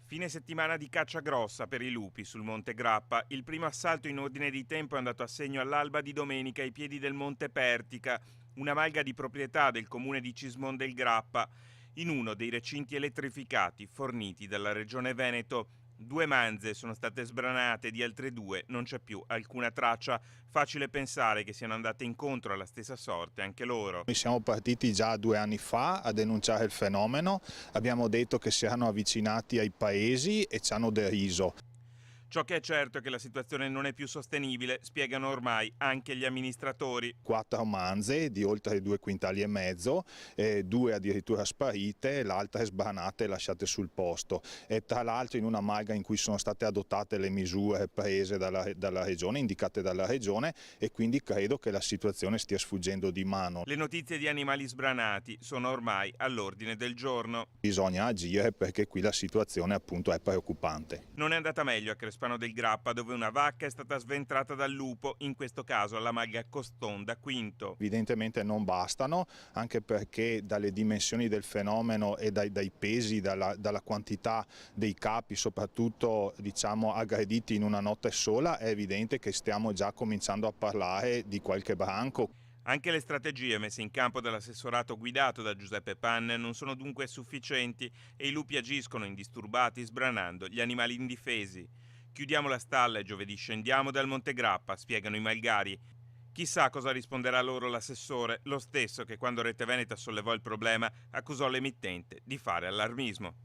Fine settimana di caccia grossa per i lupi sul Monte Grappa. Il primo assalto in ordine di tempo è andato a segno all'alba di domenica ai piedi del Monte Pertica, una malga di proprietà del comune di Cismon del Grappa, in uno dei recinti elettrificati forniti dalla regione Veneto. 2 manze sono state sbranate, di altre 2 non c'è più alcuna traccia. Facile pensare che siano andate incontro alla stessa sorte anche loro. Noi siamo partiti già 2 anni fa a denunciare il fenomeno, abbiamo detto che si erano avvicinati ai paesi e ci hanno deriso. Ciò che è certo è che la situazione non è più sostenibile, spiegano ormai anche gli amministratori. 4 manze di oltre 2,5 quintali, 2 addirittura sparite, l'altra sbranate e lasciate sul posto. E tra l'altro in una malga in cui sono state adottate le misure prese dalla regione, indicate dalla regione, e quindi credo che la situazione stia sfuggendo di mano. Le notizie di animali sbranati sono ormai all'ordine del giorno. Bisogna agire perché qui la situazione appunto è preoccupante. Non è andata meglio a Crespano del Grappa, dove una vacca è stata sventrata dal lupo, in questo caso alla malga Costonda Quinto. Evidentemente non bastano, anche perché dalle dimensioni del fenomeno e dai pesi, dalla quantità dei capi, soprattutto diciamo aggrediti in una notte sola, è evidente che stiamo già cominciando a parlare di qualche branco. Anche le strategie messe in campo dall'assessorato guidato da Giuseppe Panne non sono dunque sufficienti e i lupi agiscono indisturbati sbranando gli animali indifesi. Chiudiamo la stalla e giovedì scendiamo dal Monte Grappa, spiegano i malgari. Chissà cosa risponderà loro l'assessore, lo stesso che quando Rete Veneta sollevò il problema accusò l'emittente di fare allarmismo.